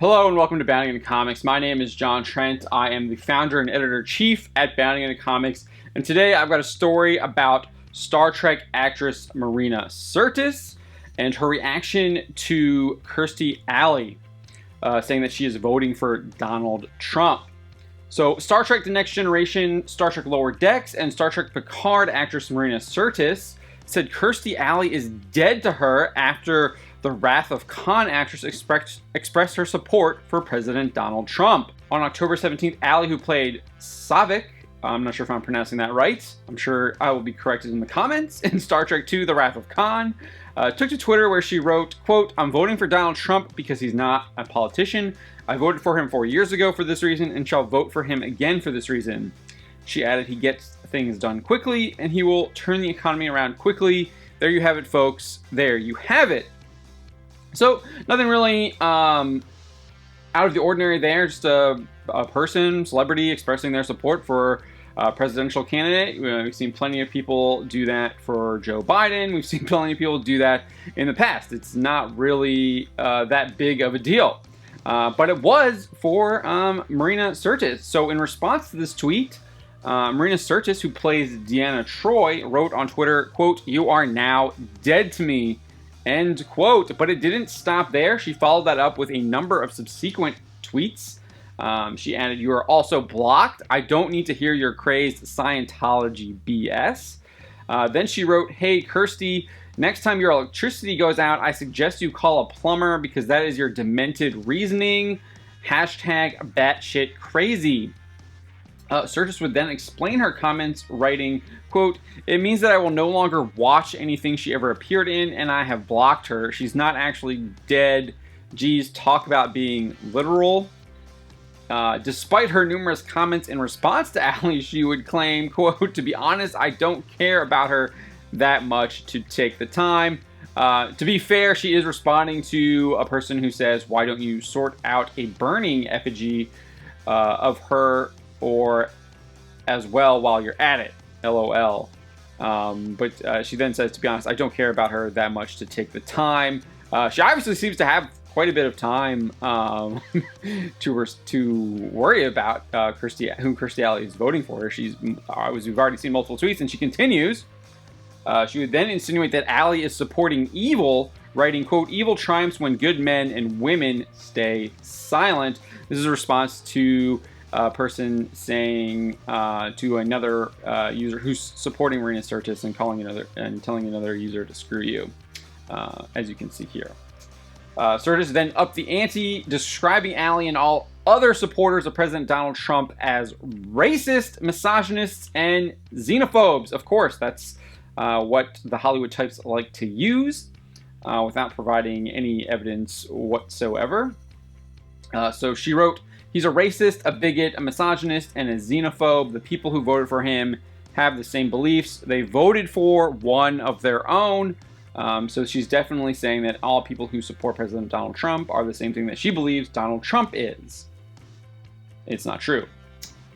Hello and welcome to Bounding Into Comics. My name is John Trent. I am the founder and editor-in-chief at Bounding Into Comics. And today I've got a story about Star Trek actress Marina Sirtis and her reaction to Kirstie Alley, saying that she is voting for Donald Trump. So Star Trek The Next Generation, Star Trek Lower Decks, and Star Trek Picard actress Marina Sirtis said Kirstie Alley is dead to her after the Wrath of Khan actress expressed her support for President Donald Trump. On October 17th, Alley, who played Savik, I'm not sure if I'm pronouncing that right, I'm sure I will be corrected in the comments, in Star Trek II, The Wrath of Khan, took to Twitter where she wrote, quote, "I'm voting for Donald Trump because he's not a politician. I voted for him 4 years ago for this reason and shall vote for him again for this reason." She added, "He gets things done quickly and he will turn the economy around quickly." There you have it, folks. There you have it. So, nothing really out of the ordinary there, just a person, celebrity, expressing their support for a presidential candidate. We've seen plenty of people do that for Joe Biden. We've seen plenty of people do that in the past. It's not really that big of a deal. But it was for Marina Sirtis. So, in response to this tweet, Marina Sirtis, who plays Deanna Troi, wrote on Twitter, quote, "You are now dead to me," end quote. But it didn't stop there. She followed that up with a number of subsequent tweets. She added, "You are also blocked. I don't need to hear your crazed Scientology BS." Then she wrote, "Hey, Kirstie, next time your electricity goes out, I suggest you call a plumber because that is your demented reasoning. Hashtag batshit crazy." Sirtis would then explain her comments, writing, quote, "It means that I will no longer watch anything she ever appeared in, and I have blocked her. She's not actually dead. Geez, talk about being literal." Despite her numerous comments in response to Alley, she would claim, quote, "To be honest, I don't care about her that much to take the time." To be fair, she is responding to a person who says, "Why don't you sort out a burning effigy of her or as well while you're at it, LOL." But she then says, "To be honest, I don't care about her that much to take the time." She obviously seems to have quite a bit of time to worry about who Kirstie Alley is voting for. We've already seen multiple tweets, and she continues. She would then insinuate that Alley is supporting evil, writing, quote, "Evil triumphs when good men and women stay silent." This is a response to a person saying to another user who's supporting Marina Sirtis and telling another user to screw you, as you can see here. Sirtis then upped the ante, describing Alley and all other supporters of President Donald Trump as racist, misogynists, and xenophobes. Of course, that's what the Hollywood types like to use, without providing any evidence whatsoever. So she wrote, "He's a racist, a bigot, a misogynist, and a xenophobe. The people who voted for him have the same beliefs. They voted for one of their own." So she's definitely saying that all people who support President Donald Trump are the same thing that she believes Donald Trump is. It's not true.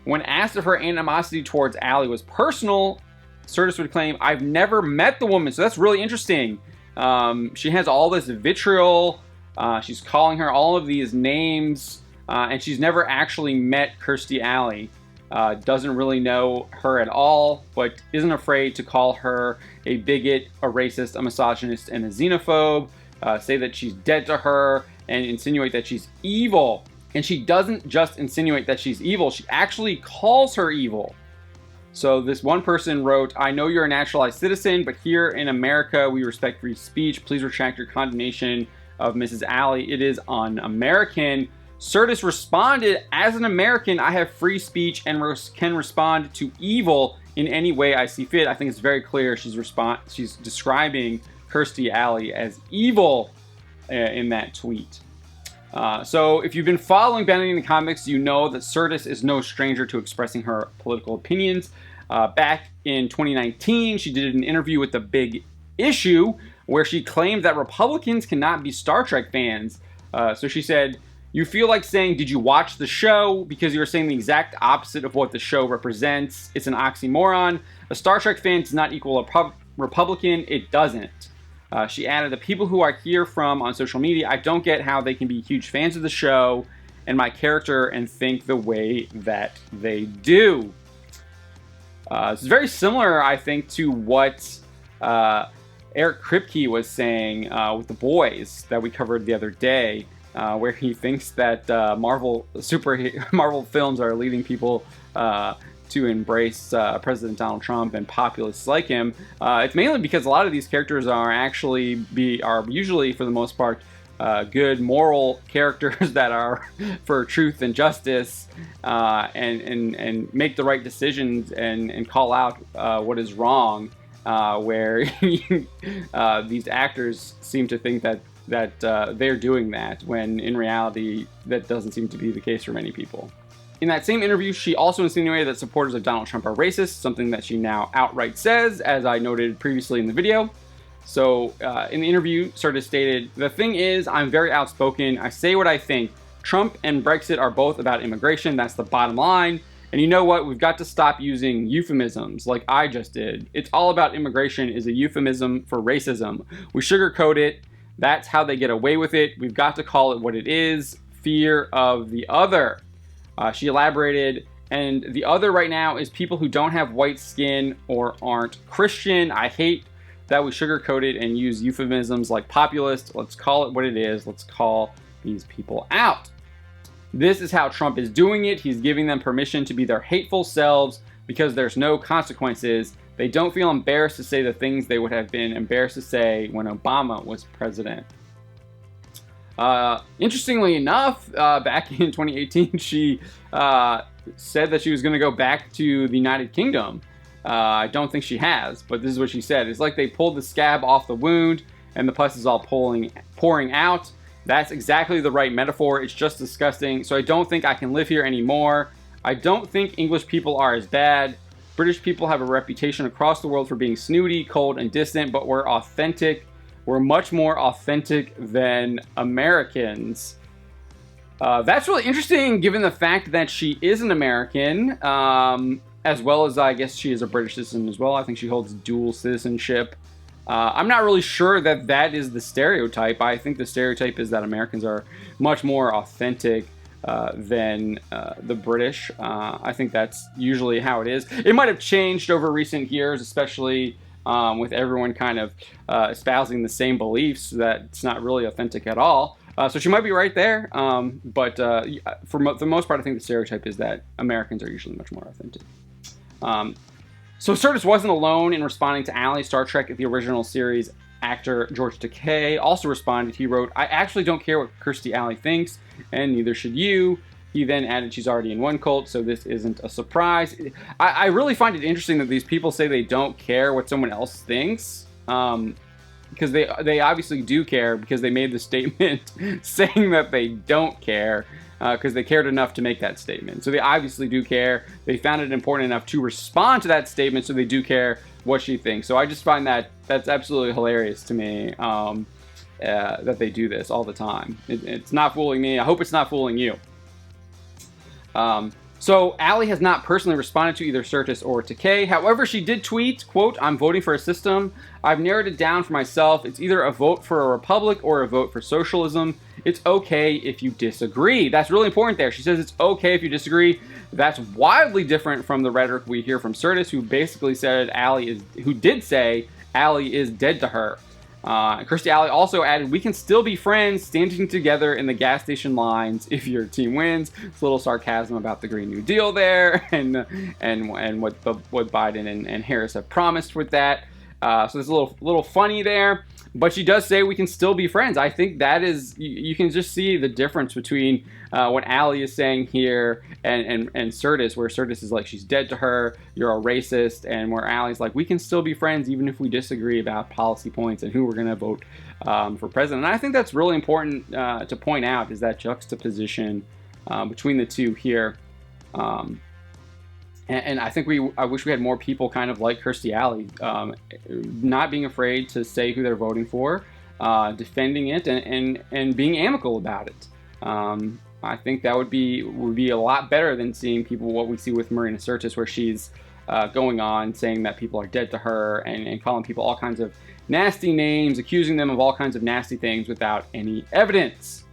When asked if her animosity towards Alley was personal, Sirtis would claim, "I've never met the woman." So that's really interesting. She has all this vitriol. She's calling her all of these names. And she's never actually met Kirstie Alley. Doesn't really know her at all, but isn't afraid to call her a bigot, a racist, a misogynist, and a xenophobe. Say that she's dead to her and insinuate that she's evil. And she doesn't just insinuate that she's evil, she actually calls her evil. So this one person wrote, "I know you're a naturalized citizen, but here in America, we respect free speech. Please retract your condemnation of Mrs. Alley. It is un-American." Sirtis responded, "As an American, I have free speech and can respond to evil in any way I see fit." I think it's very clear she's describing Kirstie Alley as evil in that tweet. So if you've been following Bounding Into Comics, you know that Sirtis is no stranger to expressing her political opinions. Back in 2019, she did an interview with The Big Issue where she claimed that Republicans cannot be Star Trek fans. So she said, "You feel like saying, 'Did you watch the show?' because you're saying the exact opposite of what the show represents. It's an oxymoron. A Star Trek fan does not equal a Republican. It doesn't." She added, the people who I hear from on social media, I don't get how they can be huge fans of the show and my character and think the way that they do. It's very similar, I think, to what Eric Kripke was saying with The Boys that we covered the other day, where he thinks that Marvel films are leading people to embrace President Donald Trump and populists like him. It's mainly because a lot of these characters are usually, for the most part, good moral characters that are for truth and justice, and make the right decisions and call out what is wrong. Where these actors seem to think that they're doing that, when in reality that doesn't seem to be the case for many people. In that same interview, she also insinuated that supporters of Donald Trump are racist, something that she now outright says, as I noted previously in the video. So in the interview, Sirtis stated, "The thing is, I'm very outspoken. I say what I think. Trump and Brexit are both about immigration. That's the bottom line. And you know what? We've got to stop using euphemisms like I just did. It's all about immigration is a euphemism for racism. We sugarcoat it. That's how they get away with it. We've got to call it what it is. Fear of the other." She elaborated, and the other right now is people who don't have white skin or aren't Christian. I hate that we sugarcoat it and use euphemisms like populist. Let's call it what it is. Let's call these people out. This is how Trump is doing it. He's giving them permission to be their hateful selves because there's no consequences. They don't feel embarrassed to say the things they would have been embarrassed to say when Obama was president. Interestingly enough, back in 2018, she said that she was going to go back to the United Kingdom. I don't think she has, but this is what she said. It's like they pulled the scab off the wound and the pus is all pouring out. That's exactly the right metaphor. It's just disgusting. So I don't think I can live here anymore. I don't think English people are as bad. British people have a reputation across the world for being snooty, cold, and distant, but we're authentic. We're much more authentic than Americans. That's really interesting given the fact that she is an American, as well as I guess she is a British citizen as well. I think she holds dual citizenship. I'm not really sure that that is the stereotype. I think the stereotype is that Americans are much more authentic than the British. I think that's usually how it is. It might have changed over recent years, especially with everyone kind of espousing the same beliefs that it's not really authentic at all. So she might be right there, but for the most part, I think the stereotype is that Americans are usually much more authentic. So Sirtis wasn't alone in responding to Alley. Star Trek, the original series actor George Takei also responded. He wrote, "I actually don't care what Kirstie Alley thinks, and neither should you." He then added, "She's already in one cult, so this isn't a surprise." I really find it interesting that these people say they don't care what someone else thinks, because they obviously do care, because they made the statement saying that they don't care, because they cared enough to make that statement. So they obviously do care. They found it important enough to respond to that statement, so they do care what she thinks. So I just find that's absolutely hilarious to me, that they do this all the time. It's not fooling me. I hope it's not fooling you. So Alley has not personally responded to either Sirtis or Takei. However, she did tweet, quote, "I'm voting for a system. I've narrowed it down for myself. It's either a vote for a republic or a vote for socialism. It's okay if you disagree." That's really important there. She says it's okay if you disagree. That's wildly different from the rhetoric we hear from Sirtis, who basically said who did say Alley is dead to her. Kirstie Alley also added, "We can still be friends, standing together in the gas station lines if your team wins." It's a little sarcasm about the Green New Deal there, and what Biden and Harris have promised with that. So it's a little funny there. But she does say we can still be friends. I think that is, you can just see the difference between what Alley is saying here and Sirtis, where Sirtis is like, she's dead to her, you're a racist, and where Alley's like, we can still be friends even if we disagree about policy points and who we're going to vote for president. And I think that's really important to point out, is that juxtaposition between the two here. And I think I wish we had more people kind of like Kirstie Alley, not being afraid to say who they're voting for, defending it, and being amicable about it. I think that would be a lot better than seeing what we see with Marina Sirtis, where she's going on, saying that people are dead to her, and calling people all kinds of nasty names, accusing them of all kinds of nasty things without any evidence.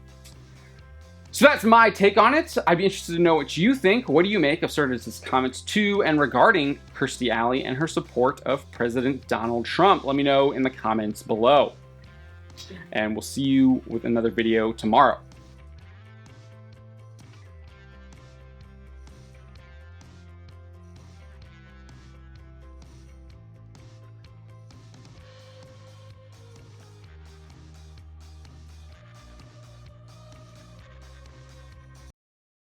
So that's my take on it. I'd be interested to know what you think. What do you make of Sirtis' comments to and regarding Kirstie Alley and her support of President Donald Trump? Let me know in the comments below. And we'll see you with another video tomorrow.